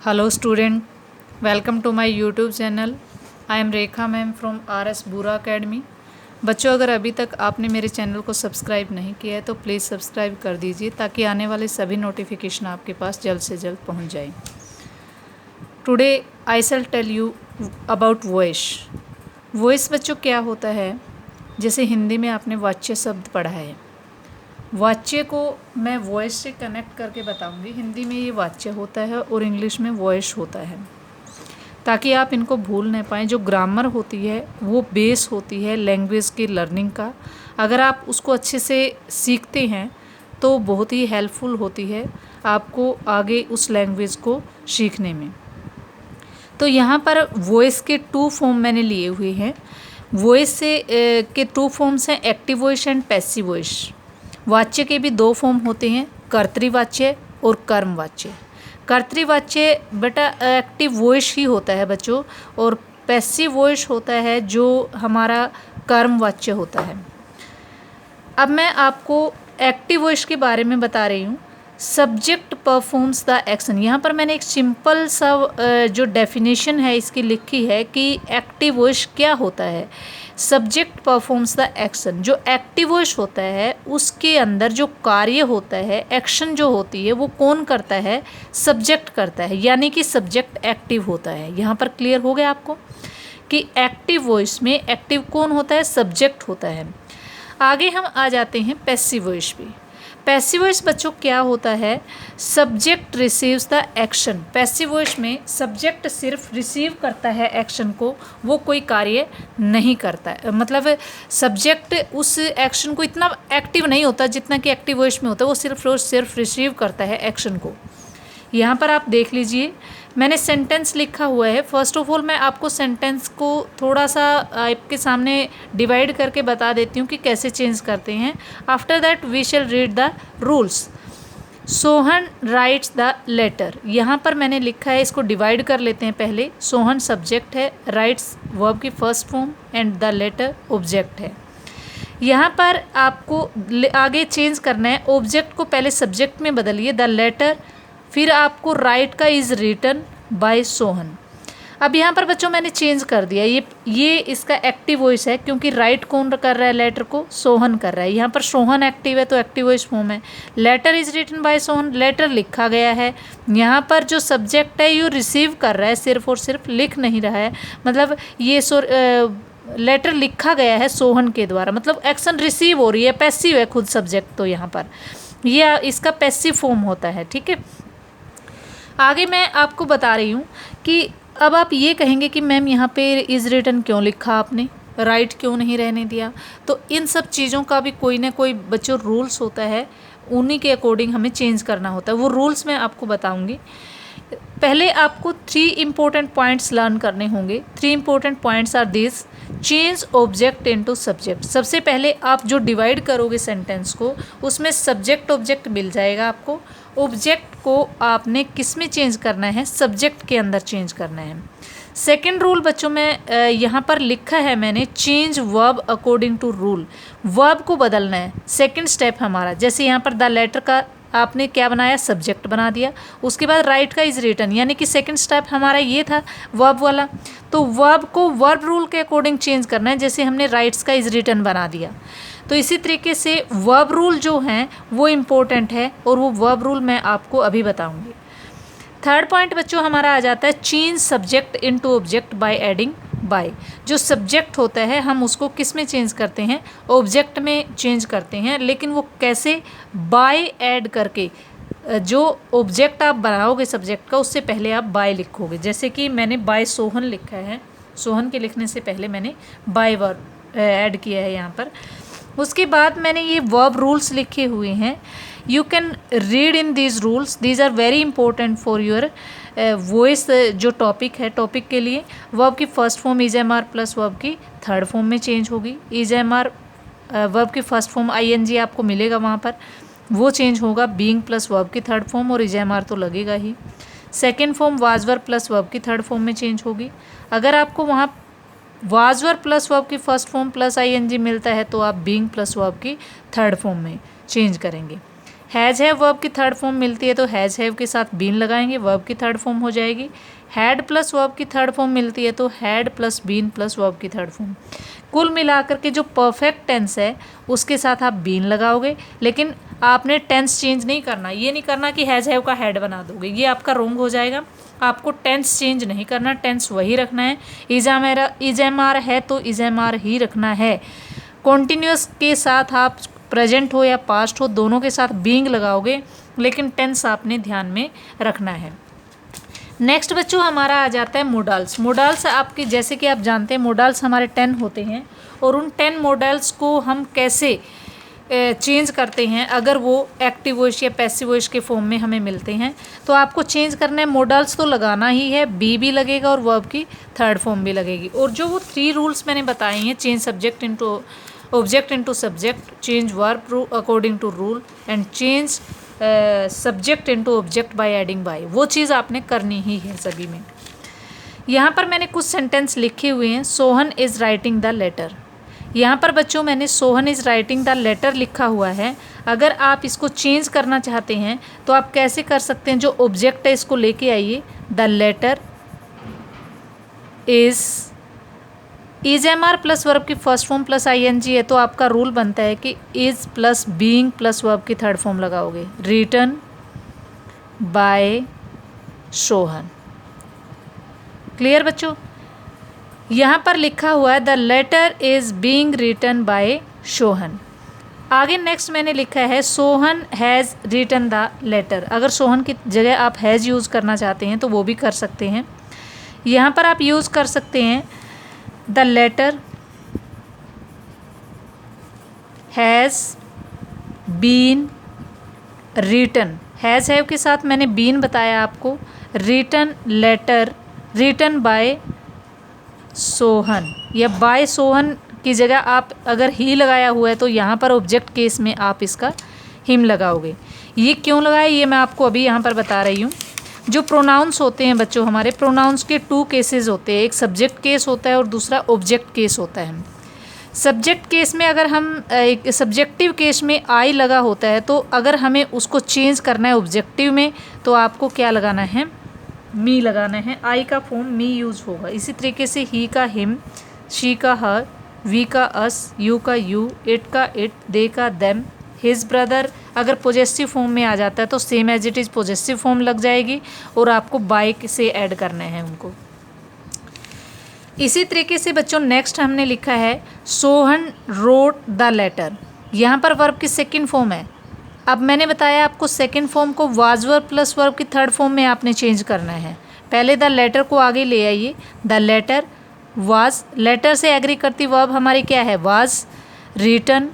Hello student, welcome to my YouTube channel. I am Rekha ma'am from RS बूरा academy. बच्चों, अगर अभी तक आपने मेरे चैनल को सब्सक्राइब नहीं किया है तो प्लीज़ सब्सक्राइब कर दीजिए ताकि आने वाले सभी नोटिफिकेशन आपके पास जल्द से जल्द पहुंच जाए। Today I shall tell you about voice. Voice बच्चों क्या होता है? जैसे हिंदी में आपने वाच्य शब्द पढ़ा है, वाच्य को मैं वॉइस से कनेक्ट करके बताऊंगी। हिंदी में ये वाच्य होता है और इंग्लिश में वॉइस होता है, ताकि आप इनको भूल नहीं पाएँ। जो ग्रामर होती है वो बेस होती है लैंग्वेज की लर्निंग का। अगर आप उसको अच्छे से सीखते हैं तो बहुत ही हेल्पफुल होती है आपको आगे उस लैंग्वेज को सीखने में। तो यहाँ पर वॉइस के टू फॉर्म मैंने लिए हुए हैं। वॉइस से के टू फॉर्म्स हैं, active voice and passive voice. वाच्य के भी दो फॉर्म होते हैं, कर्तृवाच्य और कर्मवाच्य। कर्तृवाच्य बेटा एक्टिव वॉइस ही होता है बच्चों, और पैसिव वॉइस होता है जो हमारा कर्मवाच्य होता है। अब मैं आपको एक्टिव वॉइस के बारे में बता रही हूँ। Subject performs the action. यहाँ पर मैंने एक सिंपल सा जो डेफिनेशन है इसकी लिखी है कि एक्टिव वॉइस क्या होता है। Subject performs the action. जो एक्टिव वॉइस होता है उसके अंदर जो कार्य होता है, एक्शन जो होती है, वो कौन करता है? सब्जेक्ट करता है, यानी कि सब्जेक्ट एक्टिव होता है। यहाँ पर क्लियर हो गया आपको कि एक्टिव वॉइस में एक्टिव कौन होता है? सब्जेक्ट होता है। आगे हम आ जाते हैं पैसिव वॉइस पे। पैसिव वॉइस बच्चों क्या होता है? Subject receives the action. Passive voice में सब्जेक्ट सिर्फ रिसीव करता है एक्शन को, वो कोई कार्य नहीं करता है। मतलब सब्जेक्ट उस एक्शन को इतना एक्टिव नहीं होता जितना कि एक्टिव वॉइस में होता है। वो सिर्फ रिसीव करता है एक्शन को। यहाँ पर आप देख लीजिए, मैंने सेंटेंस लिखा हुआ है। फर्स्ट ऑफ ऑल मैं आपको सेंटेंस को थोड़ा सा आपके सामने डिवाइड करके बता देती हूँ कि कैसे चेंज करते हैं। After that we shall read the rules. Sohan writes the letter. यहाँ पर मैंने लिखा है, इसको डिवाइड कर लेते हैं पहले। सोहन सब्जेक्ट है, राइट्स वर्ब की first form and the letter object है। यहाँ पर आपको आगे चेंज करना है। ऑब्जेक्ट को पहले सब्जेक्ट में बदलिए, द लेटर, फिर आपको राइट का इज़ रिटन बाय सोहन। अब यहाँ पर बच्चों मैंने चेंज कर दिया, ये इसका एक्टिव वॉइस है क्योंकि राइट कौन कर रहा है? लेटर को सोहन कर रहा है। यहाँ पर सोहन एक्टिव है तो एक्टिव वॉइस फॉर्म है। Letter is written by Sohan, letter लिखा गया है। यहाँ पर जो सब्जेक्ट है ये रिसीव कर रहा है, सिर्फ और सिर्फ लिख नहीं रहा है। मतलब ये लेटर लिखा गया है सोहन के द्वारा, मतलब एक्शन रिसीव हो रही है, पैसिव है खुद सब्जेक्ट। तो यहाँ पर ये इसका पैसिव फॉर्म होता है। ठीक है, आगे मैं आपको बता रही हूँ कि अब आप ये कहेंगे कि मैम यहाँ पे इज़ रिटन क्यों लिखा आपने, राइट क्यों नहीं रहने दिया? तो इन सब चीज़ों का भी कोई ना कोई बच्चों रूल्स होता है, उन्हीं के अकॉर्डिंग हमें चेंज करना होता है। वो रूल्स मैं आपको बताऊँगी। पहले आपको 3 इंपॉर्टेंट पॉइंट्स लर्न करने होंगे। 3 important points are this: change object into subject. सबसे पहले आप जो डिवाइड करोगे सेंटेंस को, उसमें सब्जेक्ट ऑब्जेक्ट मिल जाएगा आपको। ऑब्जेक्ट को आपने किस में चेंज करना है? सब्जेक्ट के अंदर चेंज करना है। सेकेंड रूल बच्चों में यहाँ पर लिखा है मैंने, change verb according to rule. Verb को बदलना है, सेकेंड स्टेप हमारा। जैसे यहाँ पर द लेटर का आपने क्या बनाया? सब्जेक्ट बना दिया। उसके बाद राइट का इज रिटन, यानी कि सेकंड स्टेप हमारा ये था वर्ब वाला। तो वर्ब को वर्ब रूल के अकॉर्डिंग चेंज करना है, जैसे हमने राइट्स का इज रिटन बना दिया। तो इसी तरीके से वर्ब रूल जो हैं वो इम्पोर्टेंट है, और वो वर्ब रूल मैं आपको अभी बताऊंगी। थर्ड पॉइंट बच्चों हमारा आ जाता है change subject into object by adding by. जो सब्जेक्ट होता है हम उसको किस में चेंज करते हैं? ऑब्जेक्ट में चेंज करते हैं। लेकिन वो कैसे? बाय ऐड करके। जो ऑब्जेक्ट आप बनाओगे सब्जेक्ट का, उससे पहले आप बाय लिखोगे। जैसे कि मैंने बाय सोहन लिखा है, सोहन के लिखने से पहले मैंने बाय वर्ब ऐड किया है यहाँ पर। उसके बाद मैंने ये वर्ब रूल्स लिखे हुए हैं। You can read in these rules, these are very important for your voice. जो टॉपिक है, टॉपिक के लिए वर्ब की first form is am are plus verb की थर्ड फॉर्म में चेंज होगी। इज एम आर वर्ब की first form I N G आपको मिलेगा वहाँ पर, वो चेंज होगा। बीइंग प्लस वर्ब की थर्ड फॉर्म, और इज एम आर तो लगेगा ही। Second form was verb plus verb की थर्ड फॉर्म में चेंज होगी। अगर आपको वहाँ वाज वर्ब प्लस वर्ब की first form plus I N G मिलता है तो आप बीइंग प्लस वर्ब की थर्ड फॉर्म में चेंज करेंगे। हैज़ हैव वर्ब की थर्ड फॉर्म मिलती है तो हैज़ हैव के साथ बीन लगाएंगे, वर्ब की थर्ड फॉर्म हो जाएगी। हैड प्लस वर्ब की थर्ड फॉर्म मिलती है तो had plus been plus verb की थर्ड फॉर्म। कुल मिलाकर के जो परफेक्ट टेंस है उसके साथ आप बीन लगाओगे, लेकिन आपने टेंस चेंज नहीं करना। ये नहीं करना कि हैज़ हैव का हैड बना दोगे, ये आपका रॉन्ग हो जाएगा। आपको टेंस चेंज नहीं करना, टेंस वही रखना है। इज एम आर है तो इज एम आर ही रखना है। कॉन्टिन्यूस के साथ आप प्रेजेंट हो या पास्ट हो दोनों के साथ बीइंग लगाओगे, लेकिन टेंस आपने ध्यान में रखना है। नेक्स्ट बच्चों हमारा आ जाता है मोडाल्स। मोडाल्स आपके जैसे कि आप जानते हैं मोडाल्स हमारे 10 होते हैं, और उन 10 मोडाल्स को हम कैसे चेंज करते हैं अगर वो एक्टिव वॉइस या पैसिव वॉइस के फॉर्म में हमें मिलते हैं। तो आपको चेंज करना है, मोडाल्स तो लगाना ही है, बी भी लगेगा और वर्ब की थर्ड फॉर्म भी लगेगी। और जो वो 3 रूल्स मैंने बताए हैं, change subject into object into subject, change verb according to rule and change subject into object by adding by, वो चीज़ आपने करनी ही है सभी में। यहाँ पर मैंने कुछ सेंटेंस लिखे हुए हैं। Sohan is writing the letter. यहाँ पर बच्चों मैंने Sohan is writing the letter लिखा हुआ है। अगर आप इसको चेंज करना चाहते हैं तो आप कैसे कर सकते हैं, जो ऑब्जेक्ट है इसको लेके आइए। The letter is am are plus verb की first form plus I N G है तो आपका रूल बनता है कि is plus being plus verb की थर्ड फॉर्म लगाओगे। Written by Sohan. क्लियर बच्चों? यहाँ पर लिखा हुआ है the letter is being written by Sohan. आगे नेक्स्ट मैंने लिखा है Sohan has written the letter. अगर सोहन की जगह आप हैज़ यूज़ करना चाहते हैं तो वो भी कर सकते हैं। यहाँ पर आप यूज़ कर सकते हैं the letter has been written. Has have के साथ मैंने बीन बताया आपको। Written letter written by Sohan, या बाय सोहन की जगह आप अगर ही लगाया हुआ है तो यहाँ पर ऑब्जेक्ट केस में आप इसका हिम लगाओगे। ये क्यों लगाया ये मैं आपको अभी यहाँ पर बता रही हूँ। जो प्रोनाउंस होते हैं बच्चों, हमारे प्रोनाउंस के 2 केसेस होते हैं, एक सब्जेक्ट केस होता है और दूसरा ऑब्जेक्ट केस होता है। सब्जेक्ट केस में अगर हम सब्जेक्टिव केस में आई लगा होता है तो अगर हमें उसको चेंज करना है ऑब्जेक्टिव में तो आपको क्या लगाना है, मी लगाना है। आई का फॉर्म मी यूज़ होगा। इसी तरीके से ही का हिम, शी का हर, वी का अस, यू का यू, इट का इट, दे का देम, हिज ब्रदर अगर पॉजेसिव फॉर्म में आ जाता है तो same as it is possessive form लग जाएगी और आपको बाय से ऐड करना है उनको। इसी तरीके से बच्चों नेक्स्ट हमने लिखा है सोहन रोट द लेटर। यहाँ पर वर्ब की सेकंड फॉर्म है। अब मैंने बताया आपको सेकंड फॉर्म को वाज वर्ब प्लस वर्ब की थर्ड फॉर्म में आपने चेंज करना है। पहले द लेटर को आगे ले आइए। द लेटर वाज, लेटर से एग्री करती वर्ब हमारी क्या है, was written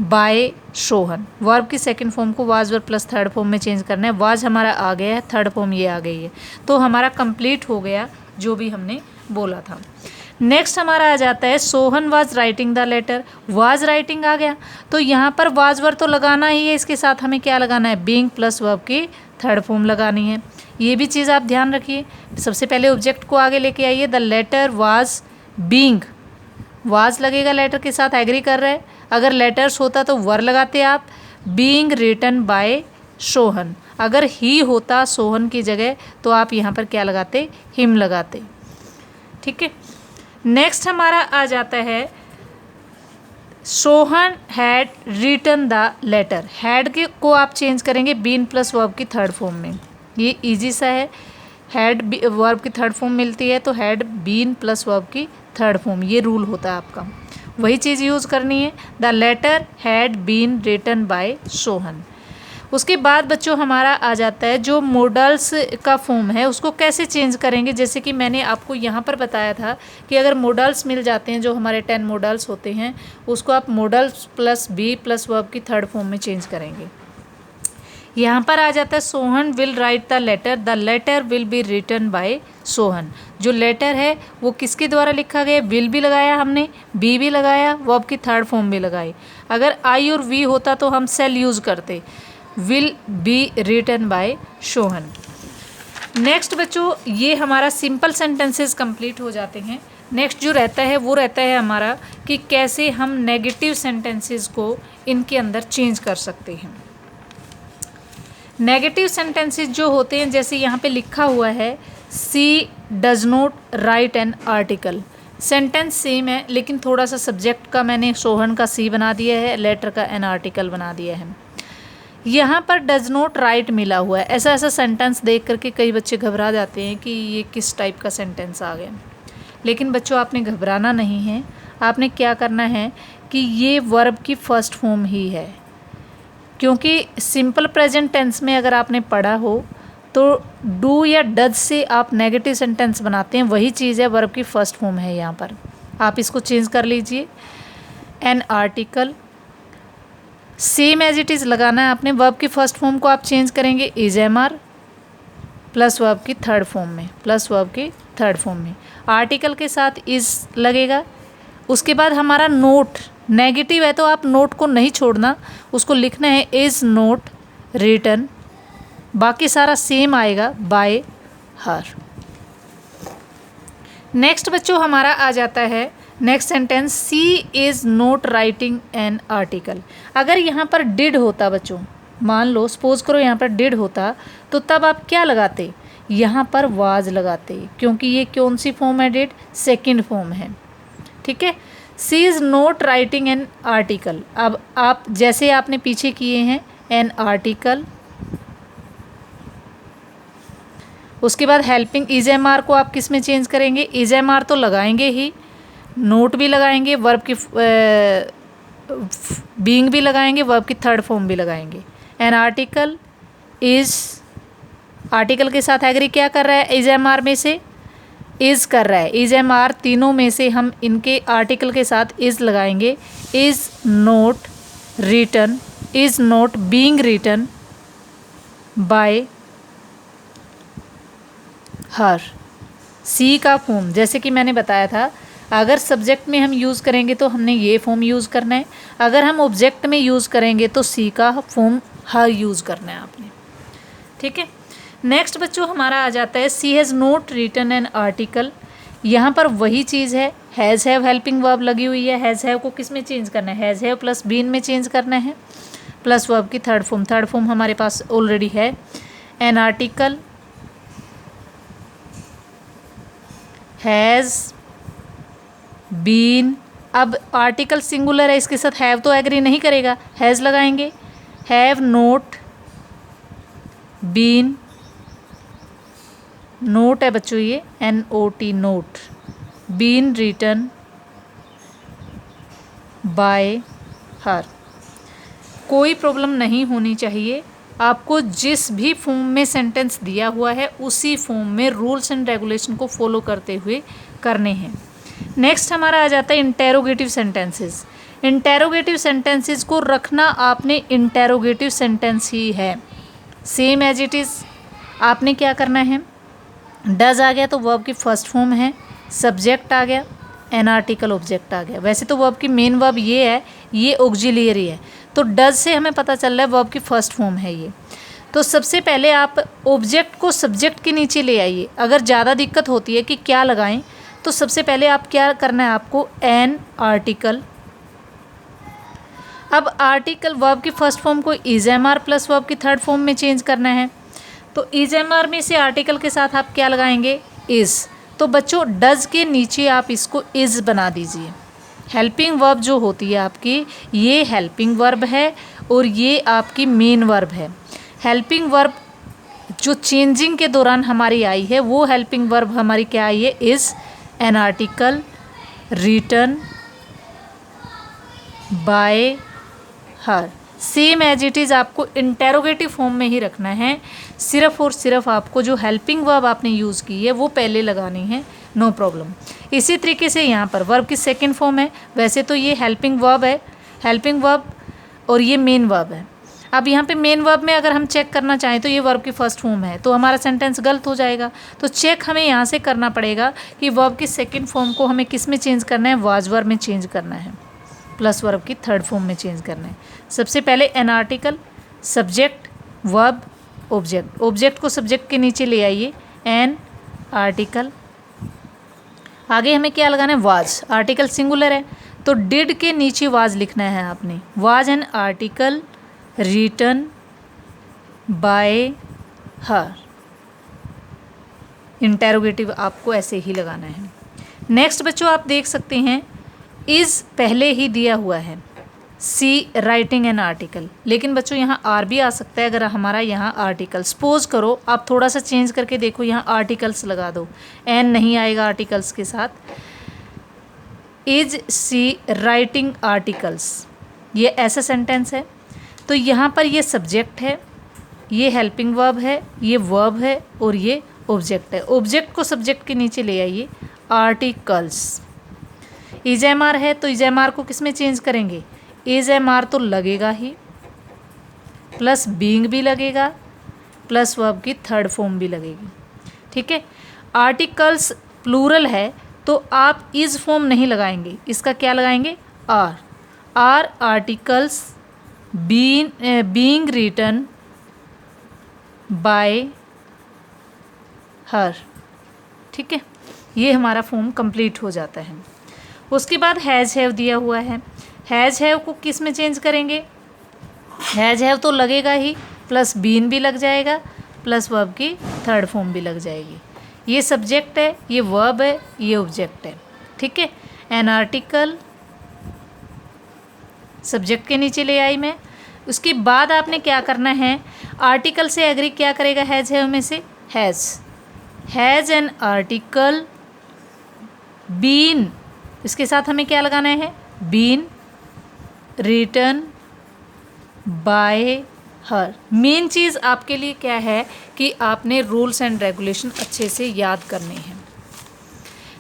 by Sohan. Verb की सेकंड फॉर्म को was verb plus third form में चेंज करना है। वाज हमारा आ गया है, थर्ड फॉर्म ये आ गई है, तो हमारा कंप्लीट हो गया जो भी हमने बोला था। नेक्स्ट हमारा आ जाता है Sohan was writing the letter. Was writing आ गया तो यहाँ पर वाज वर्ब तो लगाना ही है, इसके साथ हमें क्या लगाना है, बीइंग प्लस वर्ब की थर्ड फॉर्म लगानी है। ये भी चीज़ आप ध्यान रखिए। सबसे पहले ऑब्जेक्ट को आगे लेके आइए। The letter was being, was लगेगा लेटर के साथ, एग्री कर रहे हैं। अगर लेटर्स होता तो वर लगाते आप। बीइंग रिटन बाय सोहन, अगर ही होता सोहन की जगह तो आप यहाँ पर क्या लगाते, हिम लगाते। ठीक है। नेक्स्ट हमारा आ जाता है Sohan had written the letter. Had के को आप चेंज करेंगे बीन प्लस वर्ब की थर्ड फॉर्म में। ये इजी सा है। हैड वर्ब की थर्ड फॉर्म मिलती है तो हैड बीन प्लस वर्ब की थर्ड फॉर्म, ये रूल होता है आपका। वही चीज़ यूज़ करनी है। The letter had been written by Sohan. उसके बाद बच्चों हमारा आ जाता है जो मॉडल्स का फॉर्म है उसको कैसे चेंज करेंगे। जैसे कि मैंने आपको यहाँ पर बताया था कि अगर मॉडल्स मिल जाते हैं, जो हमारे 10 मॉडल्स होते हैं, उसको आप modals plus be plus verb की थर्ड फॉर्म में चेंज करेंगे। यहाँ पर आ जाता है Sohan will write the letter. The letter will be written by Sohan. जो लेटर है वो किसके द्वारा लिखा गया, विल भी लगाया हमने, बी भी लगाया, वर्ब की थर्ड फॉर्म भी लगाई। अगर आई और वी होता तो हम सेल यूज़ करते, will be written by Sohan. Next बच्चों ये हमारा सिंपल सेंटेंसेस कंप्लीट हो जाते हैं। नेक्स्ट जो रहता है वो रहता है हमारा कि कैसे हम नेगेटिव सेंटेंसेस को इनके अंदर चेंज कर सकते हैं। नेगेटिव सेंटेंसेस जो होते हैं, जैसे यहाँ पे लिखा हुआ है she does not write an article. Sentence same है लेकिन थोड़ा सा सब्जेक्ट का मैंने सोहन का सी बना दिया है, लेटर का एन आर्टिकल बना दिया है। यहाँ पर डज नॉट राइट मिला हुआ है। ऐसा ऐसा सेंटेंस देख करके कई बच्चे घबरा जाते हैं कि ये किस टाइप का सेंटेंस आ गया। लेकिन बच्चों आपने घबराना नहीं है। आपने क्या करना है कि ये वर्ब की फर्स्ट फॉर्म ही है, क्योंकि सिंपल प्रेजेंट टेंस में अगर आपने पढ़ा हो तो डू या डज से आप नेगेटिव सेंटेंस बनाते हैं, वही चीज़ है वर्ब की फर्स्ट फॉर्म है। यहाँ पर आप इसको चेंज कर लीजिए, an article same as it is लगाना है आपने। वर्ब की फर्स्ट फॉर्म को आप चेंज करेंगे is am are plus verb की थर्ड फॉर्म में, प्लस वर्ब की थर्ड फॉर्म में आर्टिकल के साथ इज लगेगा। उसके बाद हमारा नोट नेगेटिव है तो आप नोट को नहीं छोड़ना, उसको लिखना है इज नोट रिटन, बाकी सारा सेम आएगा बाय हर। नेक्स्ट बच्चों हमारा आ जाता है next sentence, she is not writing an article. अगर यहाँ पर डिड होता बच्चों, मान लो सपोज करो यहाँ पर डिड होता, तो तब आप क्या लगाते, यहाँ पर वाज लगाते, क्योंकि ये कौन सी फॉर्म है, डिड सेकंड फॉर्म है। ठीक है, she is not writing an article. अब आप जैसे आपने पीछे किए हैं एन आर्टिकल, उसके बाद हेल्पिंग इज एम आर को आप किस में चेंज करेंगे, इज एम आर तो लगाएंगे ही, नोट भी लगाएंगे, वर्ब की बीइंग भी लगाएंगे, वर्ब की थर्ड फॉर्म भी लगाएंगे। एन आर्टिकल इज, आर्टिकल के साथ एग्री क्या कर रहा है, इज एम आर में से इज कर रहा है, इज एम आर तीनों में से हम इनके आर्टिकल के साथ इज लगाएंगे। Is not written, is not being written by her. She का फॉर्म जैसे कि मैंने बताया था, अगर सब्जेक्ट में हम यूज़ करेंगे तो हमने ये फॉर्म यूज़ करना है, अगर हम ऑब्जेक्ट में यूज़ करेंगे तो सी का फॉर्म हर यूज़ करना है आपने। ठीक है, नेक्स्ट बच्चों हमारा आ जाता है she has not written an article. यहाँ पर वही चीज़ है, हैज़ हैव हेल्पिंग वर्ब लगी हुई है, हैज़ हैव को किस में चेंज करना है, हैज़ हैव प्लस बीन में चेंज करना है, प्लस वर्ब की थर्ड फॉर्म, थर्ड फॉर्म हमारे पास ऑलरेडी है। एन आर्टिकल हैज़ बीन, अब आर्टिकल सिंगुलर है, इसके साथ हैव तो एग्री नहीं करेगा, हैज़ लगाएंगे। हैव नोट बीन, नोट है बच्चों ये N O T not, been written by her. कोई प्रॉब्लम नहीं होनी चाहिए, आपको जिस भी फॉर्म में सेंटेंस दिया हुआ है उसी फॉर्म में रूल्स एंड रेगुलेशन को फॉलो करते हुए करने हैं। नेक्स्ट हमारा आ जाता है इंटेरोगेटिव सेंटेंसेस। इंटेरोगेटिव सेंटेंसेस को रखना आपने इंटेरोगेटिव सेंटेंस ही है, सेम एज इट इज़। आपने क्या करना है, डज आ गया तो वर्ब की फर्स्ट फॉर्म है, सब्जेक्ट आ गया, एन आर्टिकल ऑब्जेक्ट आ गया। वैसे तो वर्ब की मेन वर्ब ये है, ये ऑक्सिलियरी है, तो डज से हमें पता चल रहा है वर्ब की फर्स्ट फॉर्म है ये। तो सबसे पहले आप ऑब्जेक्ट को सब्जेक्ट के नीचे ले आइए। अगर ज़्यादा दिक्कत होती है कि क्या लगाएं, तो सबसे पहले आप क्या करना है, आपको एन आर्टिकल। अब आर्टिकल वर्ब की फर्स्ट फॉर्म को is am are plus verb की थर्ड फॉर्म में चेंज करना है, तो इज एम आर में से आर्टिकल के साथ आप क्या लगाएंगे, इज़। तो बच्चों डज के नीचे आप इसको इज़ बना दीजिए। हेल्पिंग वर्ब जो होती है आपकी, ये हेल्पिंग वर्ब है और ये आपकी मेन वर्ब है। हेल्पिंग वर्ब जो चेंजिंग के दौरान हमारी आई है वो हेल्पिंग वर्ब हमारी क्या आई है, is an article written by her. Same as it is आपको इंटेरोगेटिव फॉर्म में ही रखना है, सिर्फ और सिर्फ आपको जो हेल्पिंग वर्ब आपने यूज़ की है वो पहले लगानी है, नो प्रॉब्लम। इसी तरीके से यहाँ पर वर्ब की सेकंड फॉर्म है, वैसे तो ये हेल्पिंग वर्ब है, हेल्पिंग वर्ब और ये मेन वर्ब है। अब यहाँ पे मेन वर्ब में अगर हम चेक करना चाहें तो ये वर्ब की फर्स्ट फॉर्म है, तो हमारा सेंटेंस गलत हो जाएगा। तो चेक हमें यहाँ से करना पड़ेगा कि वर्ब की सेकंड फॉर्म को हमें किस में चेंज करना है, वाज वर्ब में चेंज करना है, प्लस वर्ब की थर्ड फॉर्म में चेंज करना है। सबसे पहले an article, subject, verb, object. Object को सब्जेक्ट के नीचे ले आइए, एन आर्टिकल। आगे हमें क्या लगाना है, वाज। आर्टिकल सिंगुलर है तो डिड के नीचे वाज लिखना है आपने, was an article written by her. Interrogative आपको ऐसे ही लगाना है। नेक्स्ट बच्चों आप देख सकते हैं इज़ पहले ही दिया हुआ है, सी राइटिंग एन आर्टिकल, लेकिन बच्चों यहाँ आर भी आ सकता है अगर हमारा यहाँ आर्टिकल। सपोज करो आप थोड़ा सा चेंज करके देखो, यहाँ आर्टिकल्स लगा दो, एन नहीं आएगा आर्टिकल्स के साथ। इज सी राइटिंग आर्टिकल्स, ये ऐसा सेंटेंस है, तो यहाँ पर ये सब्जेक्ट है, ये हेल्पिंग वर्ब है, ये वर्ब है और ये ऑब्जेक्ट है। ऑब्जेक्ट को सब्जेक्ट के नीचे ले आइए, आर्टिकल्स। इज एम आर है तो इज एम आर को किस में चेंज करेंगे, इज एम आर तो लगेगा ही, प्लस बीइंग भी लगेगा, प्लस वर्ब की थर्ड फॉर्म भी लगेगी। ठीक है, आर्टिकल्स प्लूरल है तो आप इज फॉर्म नहीं लगाएंगे, इसका क्या लगाएंगे, are. Are articles being written by her. ठीक है, ये हमारा फॉर्म कंप्लीट हो जाता है। उसके बाद हैज़ हैव दिया हुआ है, हैज़ हैव को किस में चेंज करेंगे, हैज़ हैव तो लगेगा ही, प्लस बीन भी लग जाएगा, प्लस वर्ब की थर्ड फॉर्म भी लग जाएगी। ये सब्जेक्ट है, ये वर्ब है, ये ऑब्जेक्ट है। ठीक है, एन आर्टिकल सब्जेक्ट के नीचे ले आई मैं। उसके बाद आपने क्या करना है, आर्टिकल से एग्री क्या करेगा हैज़ हैव में से, हैज़ एन आर्टिकल बीन, इसके साथ हमें क्या लगाना है, been written by her. Main चीज़ आपके लिए क्या है कि आपने रूल्स एंड रेगुलेशन अच्छे से याद करने हैं।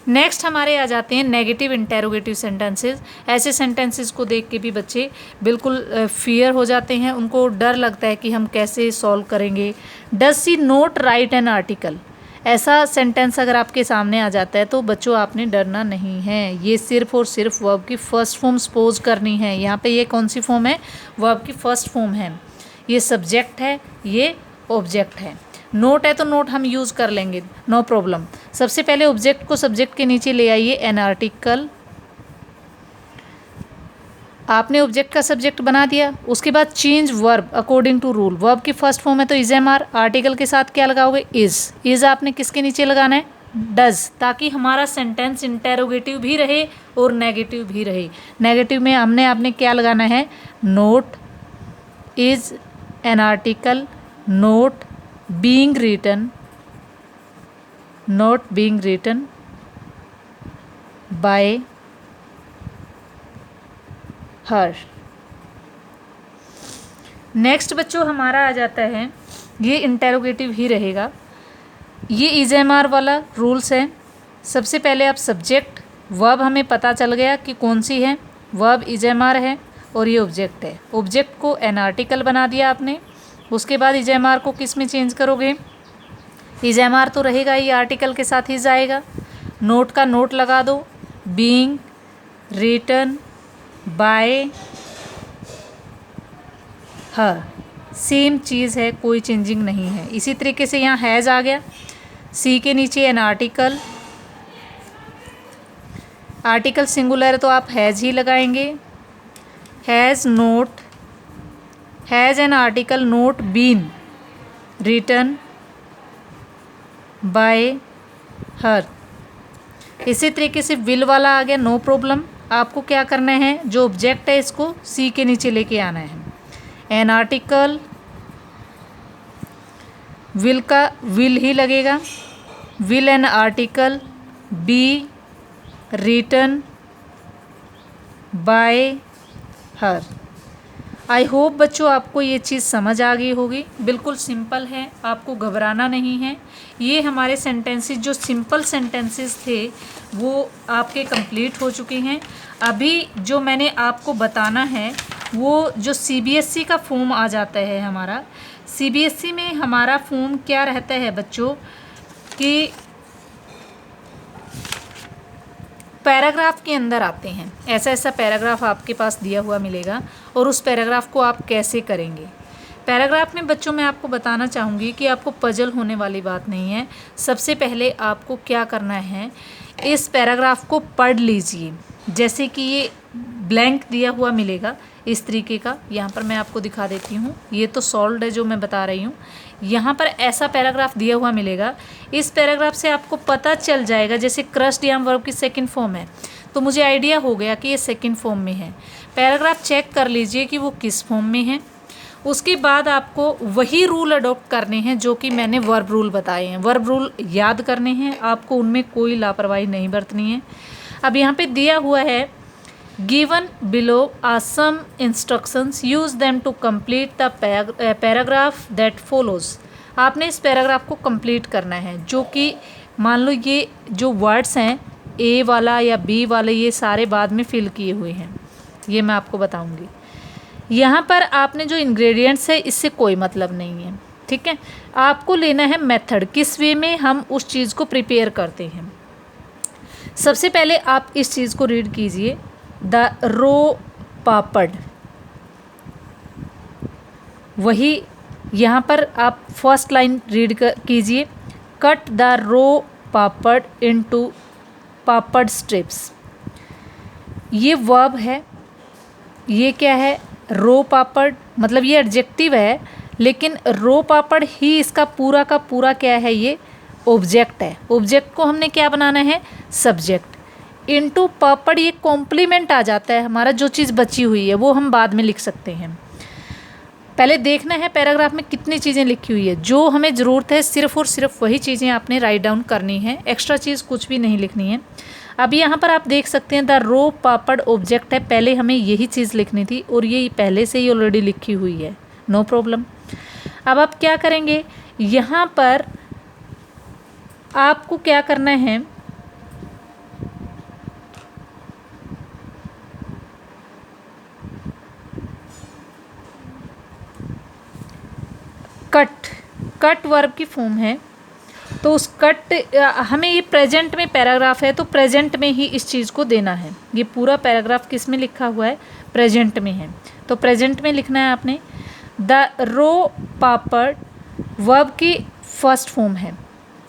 नेक्स्ट हमारे आ जाते हैं नेगेटिव इंटेरोगेटिव सेंटेंसेस। ऐसे सेंटेंसेस को देख के भी बच्चे बिल्कुल फियर हो जाते हैं, उनको डर लगता है कि हम कैसे सॉल्व करेंगे। Does she note right an article, ऐसा सेंटेंस अगर आपके सामने आ जाता है तो बच्चों आपने डरना नहीं है। ये सिर्फ और सिर्फ वर्ब की फर्स्ट फॉर्म सपोज करनी है। यहाँ पे ये कौन सी फॉर्म है, वर्ब की फर्स्ट फॉर्म है। ये सब्जेक्ट है, ये ऑब्जेक्ट है। नोट है तो नोट हम यूज़ कर लेंगे, नो प्रॉब्लम। सबसे पहले ऑब्जेक्ट को सब्जेक्ट के नीचे ले आइए, एन आर्टिकल। आपने ऑब्जेक्ट का सब्जेक्ट बना दिया। उसके बाद change verb according to rule. Verb की फर्स्ट फॉर्म है तो इज एम आर, आर्टिकल के साथ क्या लगाओगे, इज आपने किसके नीचे लगाना है, डज, ताकि हमारा सेंटेंस इंटेरोगेटिव भी रहे और नेगेटिव भी रहे। नेगेटिव में हमने आपने क्या लगाना है, not is an article, not being written, not being written by her. Next बच्चों हमारा आ जाता है, ये इंटेरोगेटिव ही रहेगा। ये इज एम आर वाला रूल्स है। सबसे पहले आप सब्जेक्ट, वर्ब हमें पता चल गया कि कौन सी है, वर्ब इज एम आर है और ये ऑब्जेक्ट है। ऑब्जेक्ट को एन आर्टिकल बना दिया आपने। उसके बाद इज एम आर को किस में चेंज करोगे, इज एम आर तो रहेगा ही, आर्टिकल के साथ इज आएगा। नोट का नोट लगा दो, being written by her, same चीज़ है, कोई चेंजिंग नहीं है। इसी तरीके से यहाँ हैज़ आ गया, सी के नीचे एन आर्टिकल। आर्टिकल सिंगुलर है तो आप हैज़ ही लगाएंगे। Has not, has an article not been written by her. इसी तरीके से विल वाला आ गया, नो प्रॉब्लम। आपको क्या करना है, जो ऑब्जेक्ट है इसको सी के नीचे लेके आना है। एन आर्टिकल, विल का विल ही लगेगा, will an article be written by her. I hope बच्चों आपको ये चीज़ समझ आ गई होगी। बिल्कुल सिंपल है, आपको घबराना नहीं है। ये हमारे सेंटेंसेस जो सिंपल सेंटेंसेस थे वो आपके कंप्लीट हो चुके हैं। अभी जो मैंने आपको बताना है वो जो सीबीएसई का फॉर्म आ जाता है हमारा, सीबीएसई में हमारा फॉर्म क्या रहता है बच्चों कि पैराग्राफ के अंदर आते हैं। ऐसा ऐसा पैराग्राफ आपके पास दिया हुआ मिलेगा और उस पैराग्राफ को आप कैसे करेंगे। पैराग्राफ में बच्चों मैं आपको बताना चाहूँगी कि आपको पजल होने वाली बात नहीं है। सबसे पहले आपको क्या करना है, इस पैराग्राफ को पढ़ लीजिए। जैसे कि ये ब्लैंक दिया हुआ मिलेगा इस तरीके का। यहाँ पर मैं आपको दिखा देती हूँ, ये तो सॉल्व्ड है जो मैं बता रही हूँ। यहाँ पर ऐसा पैराग्राफ दिया हुआ मिलेगा। इस पैराग्राफ से आपको पता चल जाएगा, जैसे क्रस्ट याम वर्ब की सेकंड फॉर्म है तो मुझे आइडिया हो गया कि ये सेकंड फॉर्म में है। पैराग्राफ चेक कर लीजिए कि वो किस फॉर्म में है। उसके बाद आपको वही रूल अडॉप्ट करने हैं जो कि मैंने वर्ब रूल बताए हैं। वर्ब रूल याद करने हैं आपको, उनमें कोई लापरवाही नहीं बरतनी है। अब यहाँ पे दिया हुआ है given below are some instructions, use them to complete the paragraph that follows. आपने इस पैराग्राफ को कंप्लीट करना है, जो कि मान लो ये जो वर्ड्स हैं ए वाला या बी वाले ये सारे बाद में फिल किए हुए हैं, ये मैं आपको बताऊंगी। यहाँ पर आपने जो इंग्रेडिएंट्स है इससे कोई मतलब नहीं है, ठीक है। आपको लेना है मेथड, किस वे में हम उस चीज़ को प्रिपेयर करते हैं। सबसे पहले आप इस चीज़ को रीड कीजिए, द रो पापड़। वही यहाँ पर आप फर्स्ट लाइन रीड कीजिए, cut the raw papad into papad strips. ये वर्ब है, ये क्या है, रो पापड़, मतलब ये एडजेक्टिव है, लेकिन रो पापड़ ही इसका पूरा का पूरा क्या है, ये ऑब्जेक्ट है। ऑब्जेक्ट को हमने क्या बनाना है, सब्जेक्ट। इनटू पापड़ ये कॉम्प्लीमेंट आ जाता है हमारा, जो चीज़ बची हुई है वो हम बाद में लिख सकते हैं। पहले देखना है पैराग्राफ में कितनी चीज़ें लिखी हुई है, जो हमें ज़रूरत है सिर्फ और सिर्फ वही चीज़ें आपने राइट डाउन करनी है, एक्स्ट्रा चीज़ कुछ भी नहीं लिखनी है। अब यहाँ पर आप देख सकते हैं द रो पापड़ ऑब्जेक्ट है, पहले हमें यही चीज़ लिखनी थी और ये पहले से ही ऑलरेडी लिखी हुई है, नो प्रॉब्लम। अब आप क्या करेंगे, यहाँ पर आपको क्या करना है, कट वर्ब की फॉर्म है, तो उस कट हमें ये प्रेजेंट में पैराग्राफ है तो प्रेजेंट में ही इस चीज़ को देना है। ये पूरा पैराग्राफ किस में लिखा हुआ है, प्रेजेंट में है, तो प्रेजेंट में लिखना है आपने। द रो पापड़ वर्ब की फर्स्ट फॉर्म है,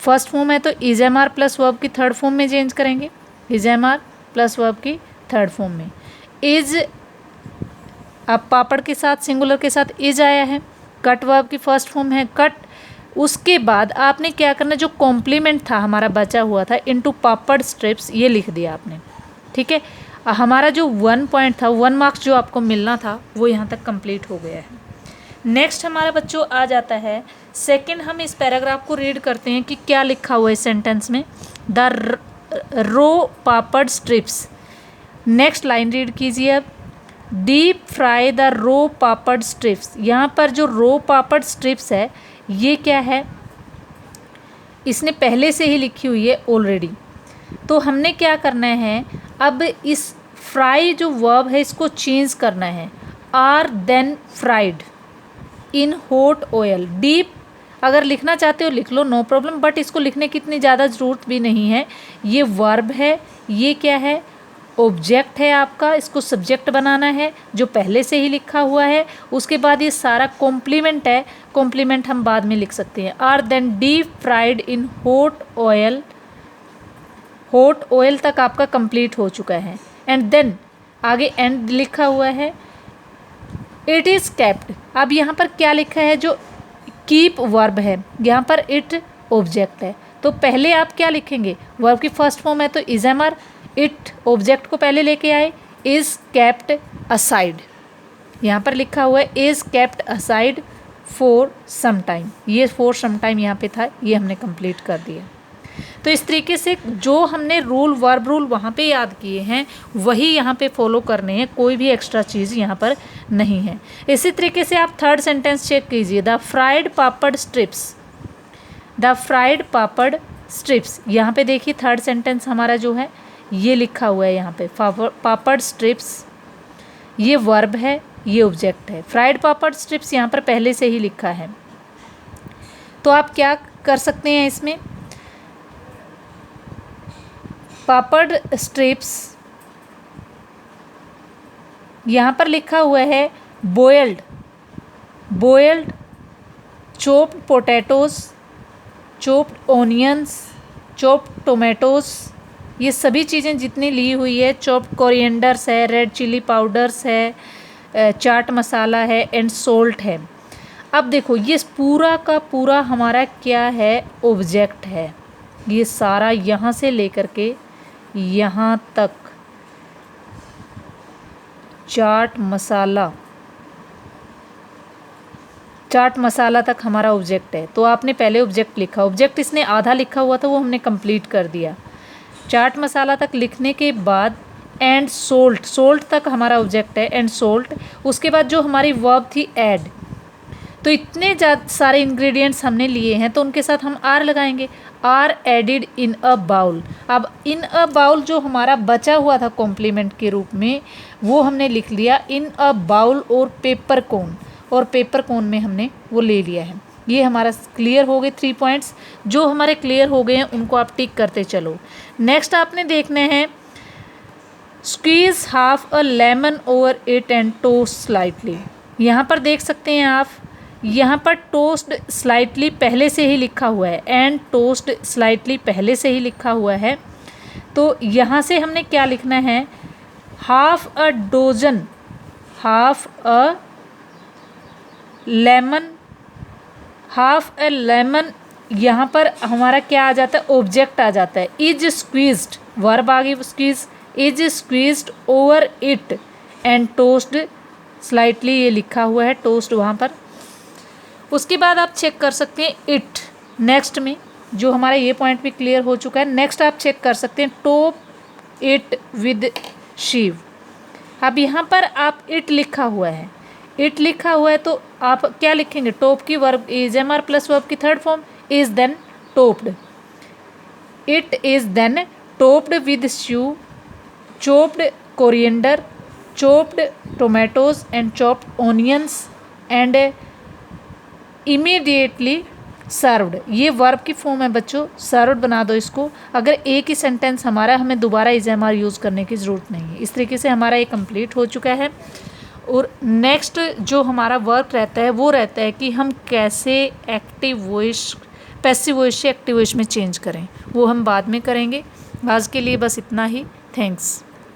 फर्स्ट फॉर्म है तो is am are plus verb की थर्ड फॉर्म में चेंज करेंगे, is am are plus verb की थर्ड फॉर्म में। इज, अब पापड़ के साथ सिंगुलर के साथ इज आया है, कट वर्ब की फर्स्ट फॉर्म है कट। उसके बाद आपने क्या करना, जो कॉम्प्लीमेंट था हमारा बचा हुआ था, इनटू पापड़ स्ट्रिप्स, ये लिख दिया आपने, ठीक है। हमारा जो 1 पॉइंट था, 1 मार्क्स जो आपको मिलना था वो यहाँ तक कंप्लीट हो गया है। नेक्स्ट हमारा बच्चों आ जाता है सेकंड, हम इस पैराग्राफ को रीड करते हैं कि क्या लिखा हुआ है इस सेंटेंस में, the raw papad strips. Next line read कीजिए अब, deep fry the raw papad strips. यहाँ पर जो रो पापड़ स्ट्रिप्स है ये क्या है, इसने पहले से ही लिखी हुई है ऑलरेडी, तो हमने क्या करना है, अब इस फ्राई जो वर्ब है इसको चेंज करना है, are then fried in hot oil. Deep अगर लिखना चाहते हो लिख लो, नो प्रॉब्लम, बट इसको लिखने की इतनी ज़्यादा ज़रूरत भी नहीं है। ये वर्ब है, ये क्या है, ऑब्जेक्ट है आपका, इसको सब्जेक्ट बनाना है जो पहले से ही लिखा हुआ है। उसके बाद ये सारा कॉम्प्लीमेंट है, कॉम्प्लीमेंट हम बाद में लिख सकते हैं, are then deep fried in hot oil. Hot oil तक आपका कंप्लीट हो चुका है, एंड देन आगे एंड लिखा हुआ है, इट इज़ केप्ट। अब यहाँ पर क्या लिखा है, जो कीप वर्ब है, यहाँ पर इट ऑब्जेक्ट है, तो पहले आप क्या लिखेंगे, वर्ब की फर्स्ट फॉर्म है तो is am are, it object को पहले लेके आए, इज़ केप्ट असाइड, यहाँ पर लिखा हुआ है is kept aside for some time, ये फॉर सम टाइम यहाँ पे था, ये हमने कंप्लीट कर दिया। तो इस तरीके से जो हमने रूल, वर्ब रूल वहाँ पे याद किए हैं वही यहाँ पे फॉलो करने हैं, कोई भी एक्स्ट्रा चीज़ यहाँ पर नहीं है। इसी तरीके से आप थर्ड सेंटेंस चेक कीजिए, the fried papad strips, the fried papad strips. यहाँ पे देखिए थर्ड सेंटेंस हमारा जो है ये लिखा हुआ है, यहाँ पे पापड़ स्ट्रिप्स, ये वर्ब है, ये ऑब्जेक्ट है। फ्राइड पापड़ स्ट्रिप्स यहाँ पर पहले से ही लिखा है, तो आप क्या कर सकते हैं इसमें, पापड़ स्ट्रिप्स, यहाँ पर लिखा हुआ है boiled, boiled chopped potatoes, chopped onions, chopped tomatoes, ये सभी चीज़ें जितनी ली हुई है, चॉप्ड कोरिएंडर्स है, रेड चिली पाउडर्स है, चाट मसाला है एंड सोल्ट है। अब देखो ये पूरा का पूरा हमारा क्या है, ऑब्जेक्ट है। ये सारा यहाँ से लेकर के यहाँ तक चाट मसाला तक हमारा ऑब्जेक्ट है। तो आपने पहले ऑब्जेक्ट लिखा, ऑब्जेक्ट इसने आधा लिखा हुआ था वो हमने कंप्लीट कर दिया। चाट मसाला तक लिखने के बाद एंड सोल्ट तक हमारा ऑब्जेक्ट है, एंड सोल्ट। उसके बाद जो हमारी वर्ब थी ऐड। तो इतने सारे इंग्रेडिएंट्स हमने लिए हैं तो उनके साथ हम आर लगाएंगे। Are added in a bowl. अब इन अ बाउल जो हमारा बचा हुआ था कॉम्प्लीमेंट के रूप में, वो हमने लिख लिया इन अ बाउल और पेपर कोन, और पेपर कोन में हमने वो ले लिया है। ये हमारा क्लियर हो गए 3 पॉइंट्स। जो हमारे क्लियर हो गए हैं उनको आप टिक करते चलो। नेक्स्ट आपने देखने हैं squeeze half a lemon over it and toast slightly. यहाँ पर देख सकते हैं आप, यहाँ पर टोस्ट स्लाइटली पहले से ही लिखा हुआ है, एंड टोस्ट स्लाइटली पहले से ही लिखा हुआ है। तो यहाँ से हमने क्या लिखना है, हाफ अ लेमन। यहाँ पर हमारा क्या आ जाता है, ऑब्जेक्ट आ जाता है। इज स्क्वीज्ड, वर्ब आ गई squeeze, is squeezed over it and toast slightly, ये लिखा हुआ है टोस्ट वहाँ पर। उसके बाद आप चेक कर सकते हैं इट, नेक्स्ट में जो हमारा ये पॉइंट भी क्लियर हो चुका है। नेक्स्ट आप चेक कर सकते हैं टॉप इट विद शिव। अब यहाँ पर आप इट लिखा हुआ है, इट लिखा हुआ है तो आप क्या लिखेंगे, टॉप की verb is am plus verb की third form is then topped. It is then topped with chives, chopped coriander, chopped tomatoes and chopped onions and immediately served. ये वर्ब की फॉर्म है बच्चों, सर्व्ड बना दो इसको। अगर एक ही सेंटेंस हमारा, हमें दोबारा इज एम आर यूज़ करने की ज़रूरत नहीं है। इस तरीके से हमारा ये कंप्लीट हो चुका है। और नेक्स्ट जो हमारा वर्क रहता है वो रहता है कि हम कैसे एक्टिव वॉइस, पैसिव वॉइस से एक्टिव वॉइस में चेंज करें, वो हम बाद में करेंगे। आज के लिए बस इतना ही। थैंक्स।